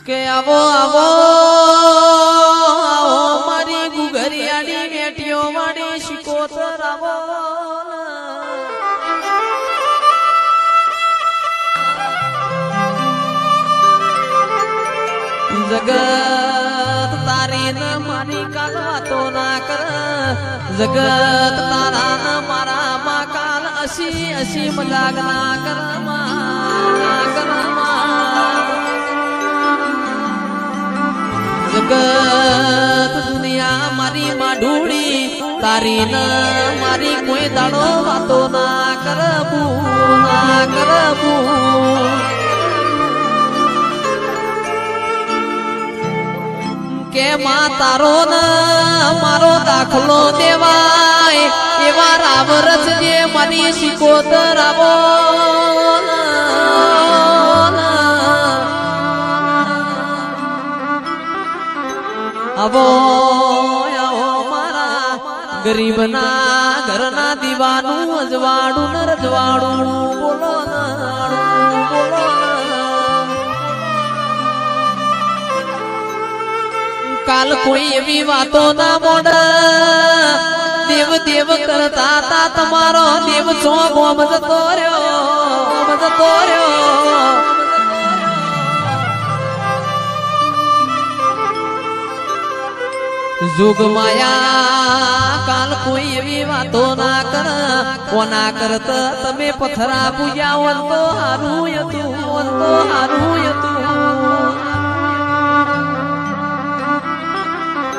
કે આવો આવો આવો મારી ગુગરિયાની બેટીઓ મારી શિકોતર આવો જગત તારી ન મારી કાલ વાતો ના કર જગત તારા ન મારા માં કાલ અસી અસી મજાક ના કર જગત દુનિયા મારી માઢુડી તારી ન મારી કોઈ દાડો વાતો ના કરબું કે માં તારો ન મારો દાખલો દેવાય એવા રામ રચજે મારી શિકોતર આવો આવો આવો મારા ગરીબના ઘરના દીવાનું અજવાડું ન રજવાડું બોલો બોલો કાલ કોઈ એવી વાતો ના મોડ દેવ દેવ કરતા તા તમારો દેવ છો ગોમ જતો રહ્યો जुग माया काल कोई एवी वातो ना कर कोना करत तमे पथरा बुयावन तो हारू यतु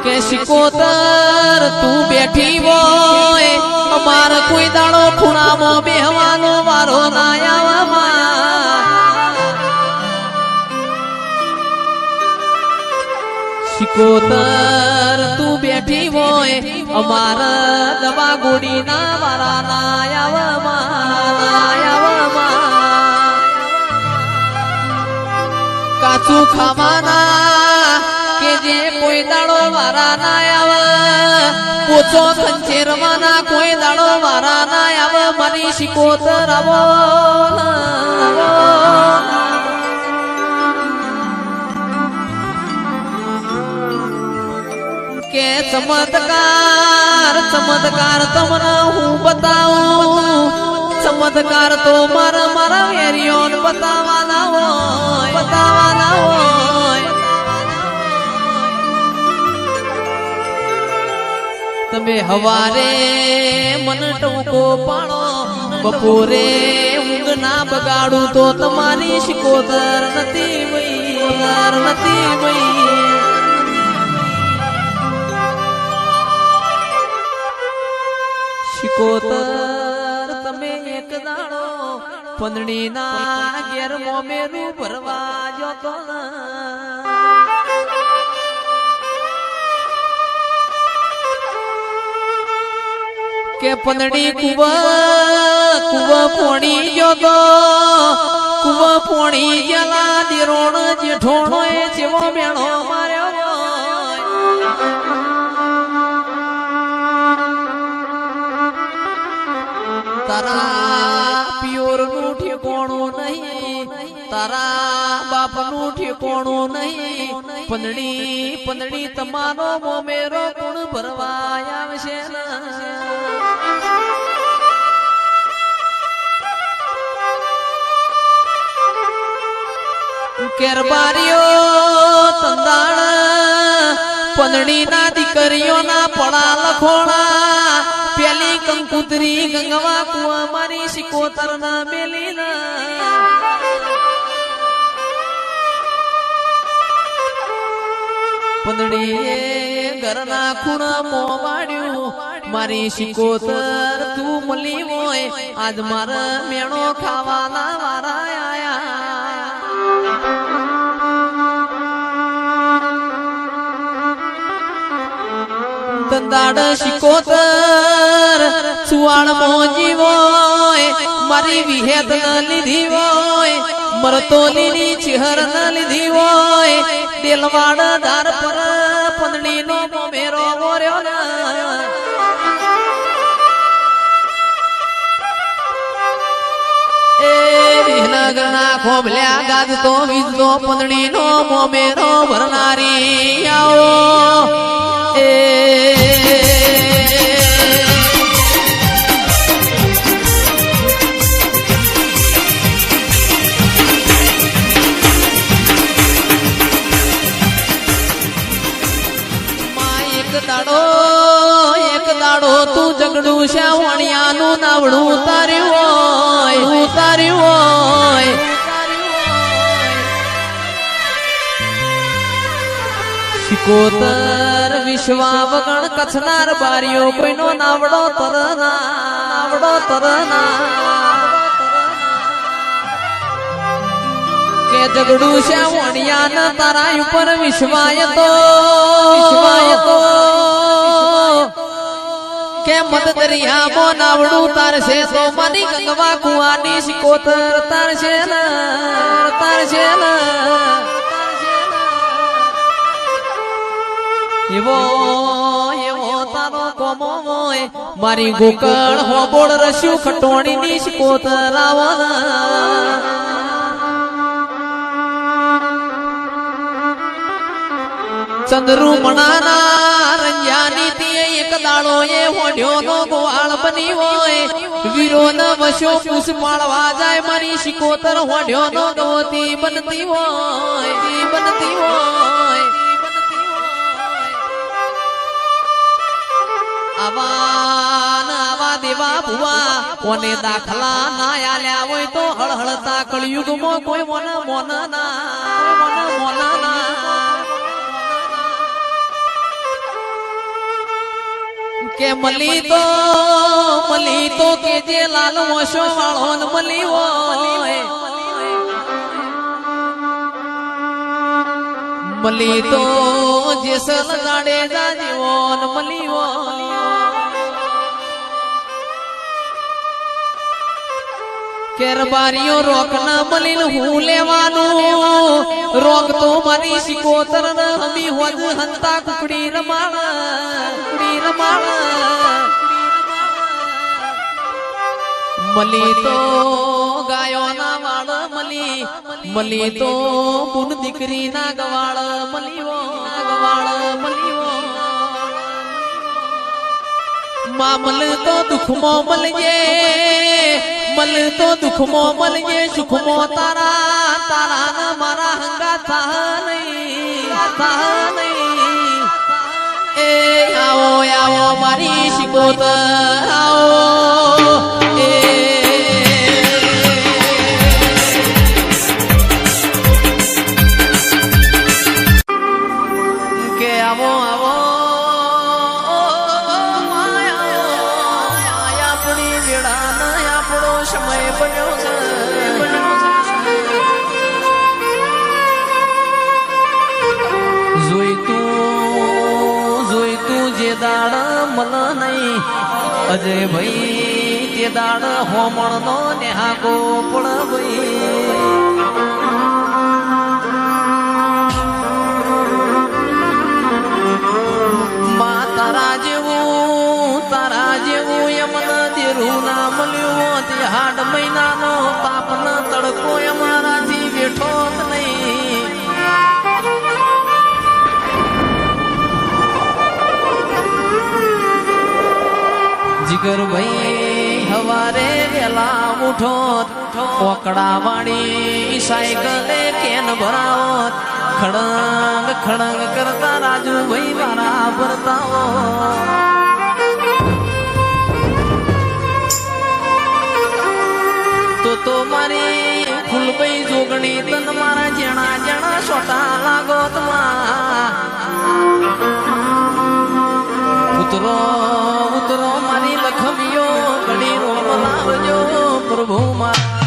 के शिकोतर तू बैठी होय अमार कोई दाड़ो खुणामो बेहवानो वारो ना आवा शिकोतर तू बैठी होय अमार दवा गोड़ी ना वारा ना आवा काचू खावाना के जे कोई दाड़ो वारा ना आवा पोचो खंचेरवाना कोई दाड़ो वारा ना आवा मनी शिकोतर आवो के चमत्कार तमने हूँ बताऊं चमत्कार तो मारा वेरियोन बतावाना हो तमे हवारे मन टोको पाणो बपोरे ऊंघ ना बगाड़ू तो तमारी शिकोतर नती वई शिकोतर तमे एक दाड़ो पंदड़ी ना घेर मोमेरू भरवा जो तो के पंदड़ी कुवा पोणी जो तो कुवा पोणी जला दिरोण जेठोणो ए जेवो मेणो मार्यो तारा प्योर नु ठेकोणो नहीं तारा बाप नु ठेकोणो नहीं पंदड़ी तमारो मोमेरो गुण भरवाया आवशे ना केरबारियो तंदाण पंदड़ी ना दीकरियो ना पड़ा लखोणा पेली कंकुतरी गंगवा कुआ मारी शिकोतर ना मेली ना पंदड़ी घरना खूणा मोवाड्यो मारी शिकोतर तू मली होय आज मारा मेणो खावाना वारा आया तंदाड़ शिकोतर सुवाण मोजी वोय मारी विहेत न लीधी वोय मरतोली चिहर न लीधी वोय दिलवाड़ दार पर पंदड़ी नो मोमेरो मोर्यो ना ए विहना નગરના ખોભલ્યા ગાજતો વીજતો પંદડીનો મોમેરો ભરનારી આવો એક દાડો તું જગડું શાવણિયાનું નાવડું ઉતાર્યું હોય શિકોતર વિશ્વા વગણ કચ્છનાર બારીઓ કોઈનો નાવડો તરના કે જગડું શાવણિયાના તારા ઉપર વિશ્વાય તો કે મદ દરિયામાં નાવડું તારશે તો મારી ગંગવા કુવાની શિકોતર તારશે એવો તારો કોમો હોય મારી ગોકળ હોબોળ રસ્યું ખટોણીની શિકોતર આવવા ચંદ્રુમણાના રંજાની તીએ એક દાડો એ હોડ્યોનો ગોવાળ બની હોય વીરોનો વશો પૂસ પાળવા જાય મારી શિકોતર હોડ્યોનો ગવતી બનતી હોય આવા દેવા ભુવા કોને દાખલા ના આલ્યા હોય તો હળહળતા કળયુગમાં કોઈ મોન ના કે મલી તો કે જે લાલ મોશો વાળો મલી હોય મલી તો જે સલ જાડેજા જીવન મલી હોય કેરબારીઓ રોક ના મલીન હું લેવાનું રોક તો મારી શિકોતર ન હમી હોજ હંતા કુકડી રમાળ મલી તો ગાયો ના વાળ મલી તો પુન દીકરી ના ગવાળ મલીવો મામલ તો દુખમો મળજે સુખમો તારા ના મારા હંગા થા નહીં એ આવો મારી શિકોતર આવો કે આવો આપણી વેળા આપણો સમય બન્યો છે જોઈતું જે દાડ મન નહીં અજય ભાઈ તે દાડ હોમણ નો નેહાકો પડ ભાઈ માં તારા જેવું યમન દેરું ના મળ્યું તે હાડ મહિનાનો તાપન તડકો અમારાથી બેઠો જ નહીં જીગર ભાઈ હવારે વેલા ઉઠો ઓકડા વાળી સાયકલે કેન ભરાવત ખડંગ કરતા રાજુ ભાઈ મારા ભરતાઓ તો મારી ફૂલભાઈ જોગણી તન મારા જણા સોટા લાગો ઉતરો મારી લખમીઓ ઘડી રોમ લાવજો પ્રભુ માં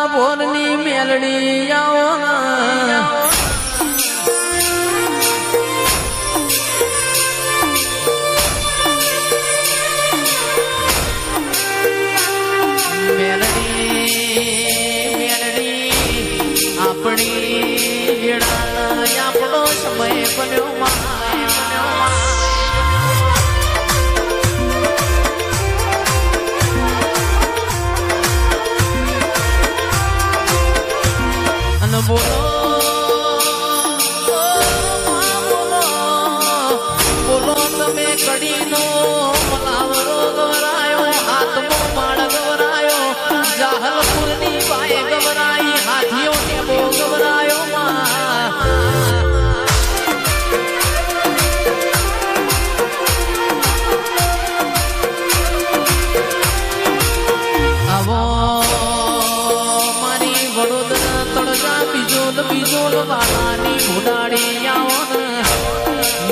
મારા બોરની મેલડી આવો આપણી આપણો સમય બન્યો અને બોલો બોલો તમે કડીનો મલાવરો ગવરાયો હાથમો માળ ગવરાયો જાહલપુરની બાએ ગવરાઈ હાથીઓ ટેબો ગવરાયો આવો મારી વડોદરા તળજા બીજોલ વાળાની ઉડાડી આવો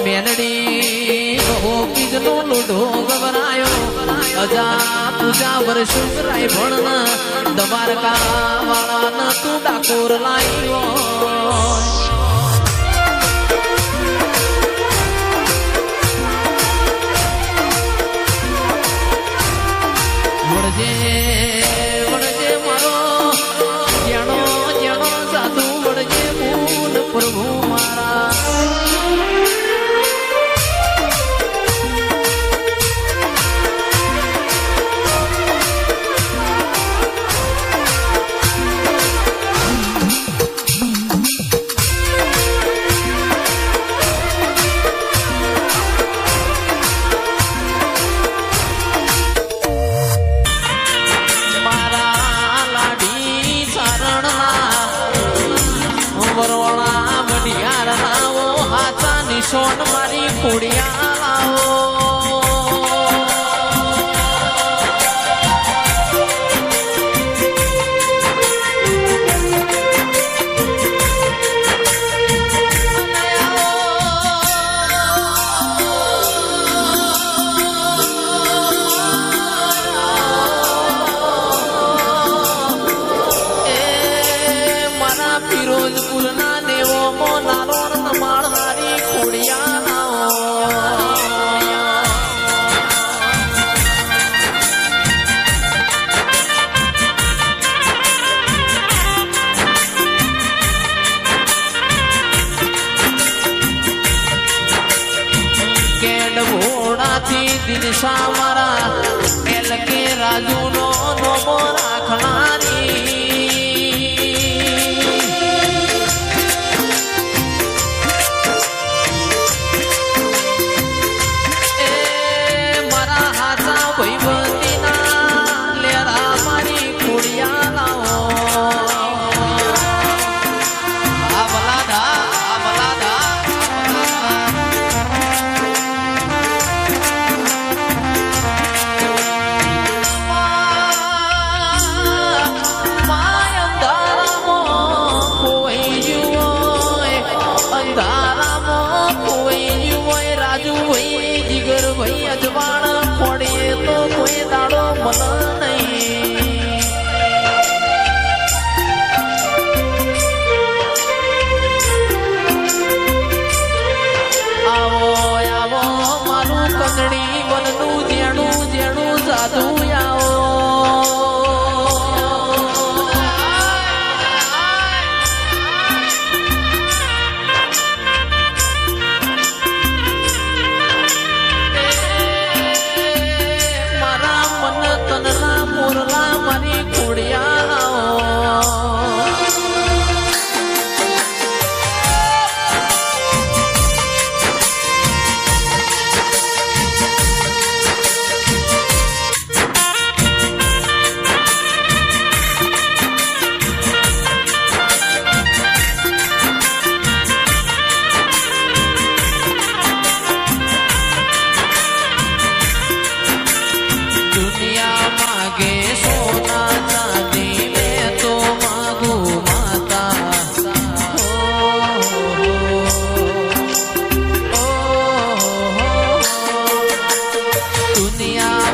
મેલડી બહુ કીધનો લોઢો ગવરાયો અજા પૂજા વર્ષો રાય ભણ દ્વારકા વાળા તું ડાકોર લાવ્યો વળજે મારો જેણો સાધુ વળજે ભૂલ પ્રભુ મારા સોન મારી ખોડિયા લાવો મારા ફિરોજપુરના દેવો મોનારો માળવારી દિનશા મારા એલ કે રાજુ નો નોમો રાખનારી એ મારા હાથા ભૈવતીના લેરા મારી ખોડિયા લાવો આ બલાદા ભાઈ અજવાણ ખોડીએ તો કોઈ દાડો મન નહીં આવો આવો મારું કંગડી બનનું જેણું સાધુ આવો મારી ખોડિયા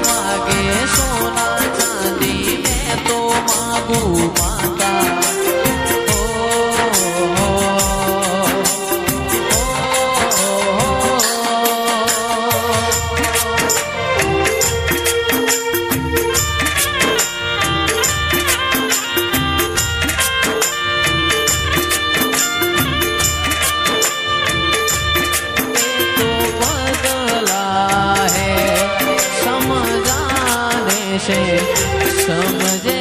માગે સોના ચાંદી મેં તો માગું માતા છે સમજે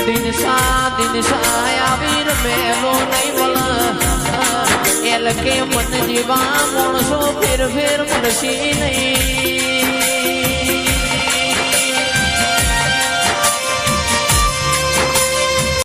દિનસા આવીર મેલો નહીં વળ એલ કે મન જીવા માણસો ફેર ફેર મળશે નહીં